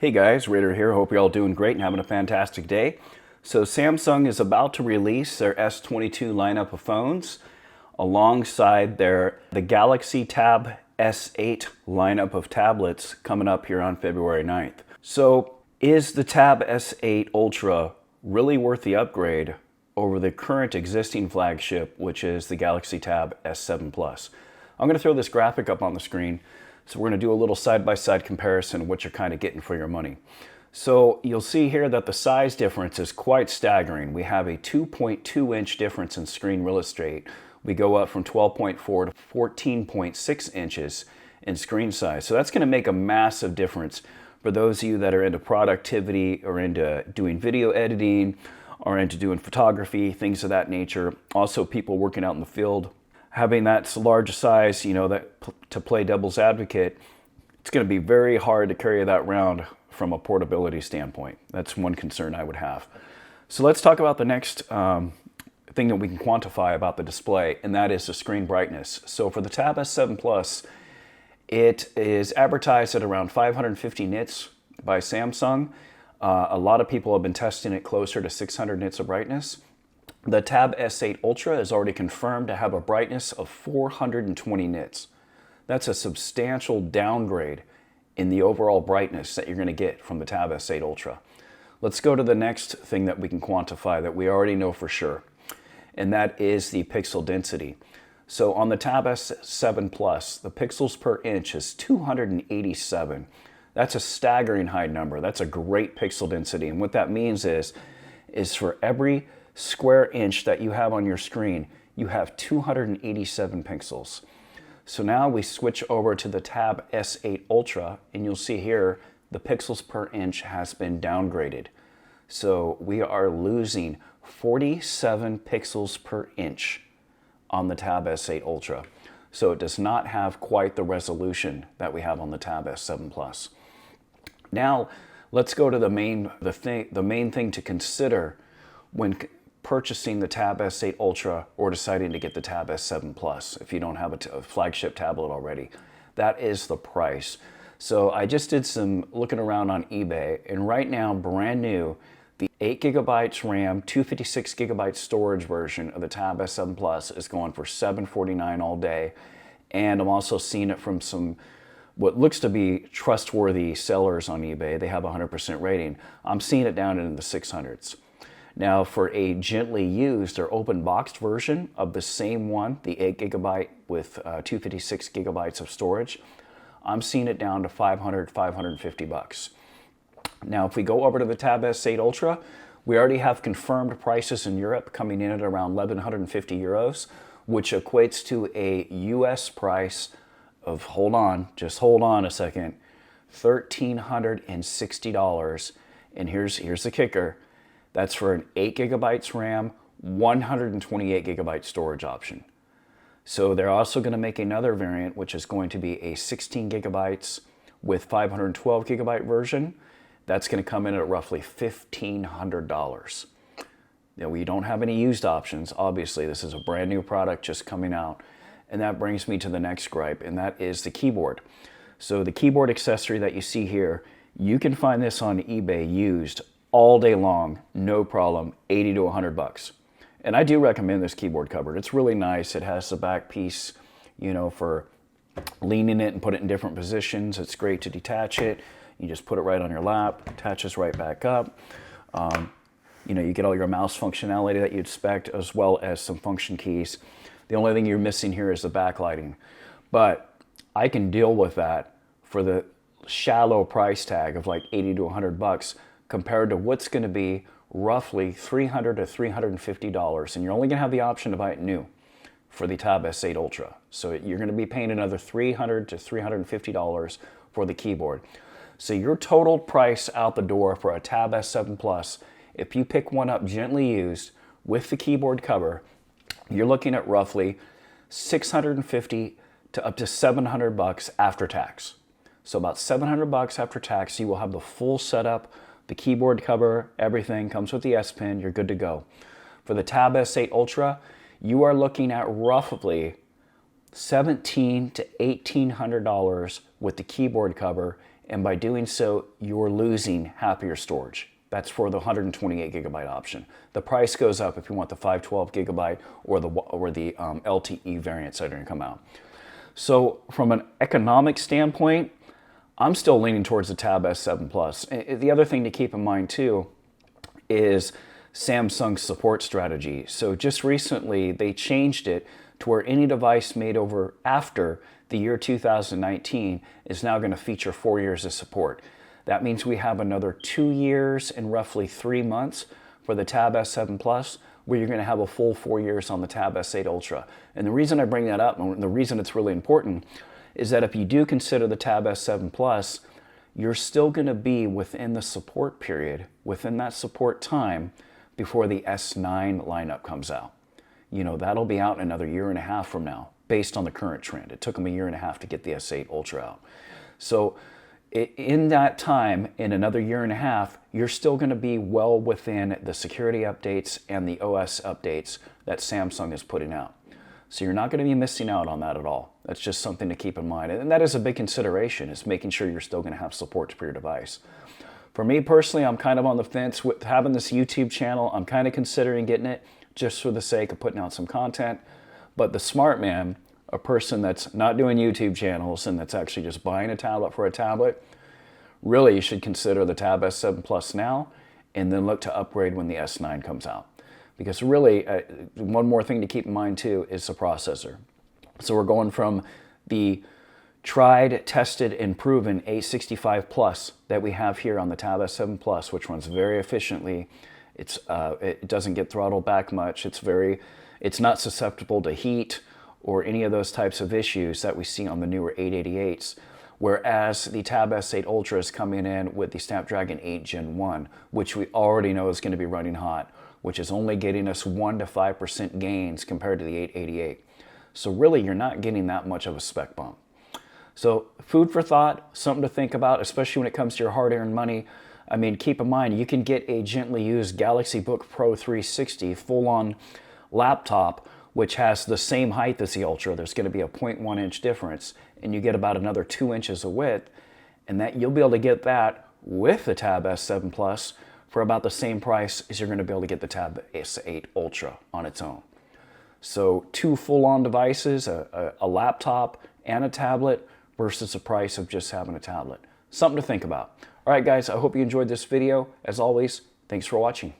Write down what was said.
Hey guys, Raider here. Hope you're all doing great and having a fantastic day. So Samsung is about to release their S22 lineup of phones alongside the Galaxy Tab S8 lineup of tablets coming up here on February 9th. So is the Tab S8 Ultra really worth the upgrade over the current existing flagship, which is the Galaxy Tab S7 Plus? I'm going to throw this graphic up on the screen. So we're going to do a little side-by-side comparison of what you're kind of getting for your money. So you'll see here that the size difference is quite staggering. We have a 2.2-inch difference in screen real estate. We go up from 12.4 to 14.6 inches in screen size. So that's going to make a massive difference for those of you that are into productivity or into doing video editing or into doing photography, things of that nature. Also people working out in the field. Having that large size, to play devil's advocate, it's going to be very hard to carry that around from a portability standpoint. That's one concern I would have. So let's talk about the next thing that we can quantify about the display, and that is the screen brightness. So for the Tab S7 Plus, it is advertised at around 550 nits by Samsung. A lot of people have been testing it closer to 600 nits of brightness. The Tab S8 Ultra is already confirmed to have a brightness of 420 nits. That's a substantial downgrade in the overall brightness that you're going to get from the Tab S8 Ultra. Let's go to the next thing that we can quantify that we already know for sure, and that is the pixel density. So on the Tab S7 Plus, the pixels per inch is 287. That's a staggering high number. That's a great pixel density, and what that means is for every square inch that you have on your screen, you have 287 pixels. So now we switch over to the Tab S8 Ultra, and you'll see here the pixels per inch has been downgraded. So we are losing 47 pixels per inch on the Tab S8 Ultra. So it does not have quite the resolution that we have on the Tab S7 Plus. Now let's go to the main thing to consider when purchasing the Tab S8 Ultra or deciding to get the Tab S7 Plus if you don't have a flagship tablet already. That is the price. So I just did some looking around on eBay, and right now, brand new, the 8GB RAM, 256GB storage version of the Tab S7 Plus is going for $749 all day. And I'm also seeing it from some what looks to be trustworthy sellers on eBay. They have a 100% rating. I'm seeing it down in the 600s. Now for a gently used or open boxed version of the same one, the 8GB with 256GB of storage, I'm seeing it down to $550. Now if we go over to the Tab S8 Ultra, we already have confirmed prices in Europe coming in at around 1,150 euros, which equates to a US price of, just hold on a second, $1,360. And here's the kicker. That's for an 8GB RAM, 128GB storage option. So they're also going to make another variant, which is going to be a 16GB with 512GB version. That's going to come in at roughly $1,500. Now, we don't have any used options. Obviously, this is a brand new product just coming out. And that brings me to the next gripe, and that is the keyboard. So the keyboard accessory that you see here, you can find this on eBay used all day long, no problem, 80 to 100 bucks. And I do recommend this keyboard cover. It's really nice. It has the back piece, for leaning it and put it in different positions. It's great to detach it. You just put it right on your lap, attaches right back up. You get all your mouse functionality that you'd expect, as well as some function keys. The only thing you're missing here is the backlighting. But I can deal with that for the shallow price tag of like 80 to 100 bucks. Compared to what's going to be roughly $300 to $350. And you're only going to have the option to buy it new for the Tab S8 Ultra. So you're going to be paying another $300 to $350 for the keyboard. So your total price out the door for a Tab S7 Plus, if you pick one up gently used with the keyboard cover, you're looking at roughly $650 to up to $700 after tax. So about $700 after tax, you will have the full setup. The keyboard cover, everything comes with the S Pen, you're good to go. For the Tab S8 Ultra, you are looking at roughly $1,700 to $1,800 with the keyboard cover And by doing so, you're losing half of your storage. That's for the 128 gigabyte option. The price goes up if you want the 512 gigabyte or the LTE variants that are going to come out. So from an economic standpoint, I'm still leaning towards the Tab S7 Plus. The other thing to keep in mind too is Samsung's support strategy. So just recently they changed it to where any device made over after the year 2019 is now going to feature 4 years of support. That means we have another 2 years and roughly 3 months for the Tab S7 Plus, where you're going to have a full 4 years on the Tab S8 Ultra. And the reason I bring that up, and the reason it's really important, is that if you do consider the Tab S7 Plus, you're still going to be within the support period, within that support time, before the S9 lineup comes out. You know, that'll be out in another 1.5 years from now, based on the current trend. It took them 1.5 years to get the S8 Ultra out. So in that time, in another 1.5 years, you're still going to be well within the security updates and the OS updates that Samsung is putting out. So you're not going to be missing out on that at all. That's just something to keep in mind. And that is a big consideration, is making sure you're still going to have support for your device. For me personally, I'm kind of on the fence with having this YouTube channel. I'm kind of considering getting it just for the sake of putting out some content. But the smart man, a person that's not doing YouTube channels and that's actually just buying a tablet for a tablet, really you should consider the Tab S7 Plus now and then look to upgrade when the S9 comes out. Because really, one more thing to keep in mind too is the processor. So we're going from the tried, tested, and proven 865 Plus that we have here on the Tab S7 Plus, which runs very efficiently. It doesn't get throttled back much. It's not susceptible to heat or any of those types of issues that we see on the newer 888s. Whereas the Tab S8 Ultra is coming in with the Snapdragon 8 Gen 1, which we already know is going to be running hot, which is only getting us 1 to 5% gains compared to the 888. So really, you're not getting that much of a spec bump. So food for thought, something to think about, especially when it comes to your hard-earned money. I mean, keep in mind, you can get a gently used Galaxy Book Pro 360 full-on laptop, which has the same height as the Ultra. There's going to be a 0.1 inch difference, and you get about another 2 inches of width, and that you'll be able to get that with the Tab S7 Plus for about the same price as you're going to be able to get the Tab S8 Ultra on its own. So 2 full-on devices, a laptop and a tablet, versus the price of just having a tablet. Something to think about. All right, guys, I hope you enjoyed this video. As always, thanks for watching.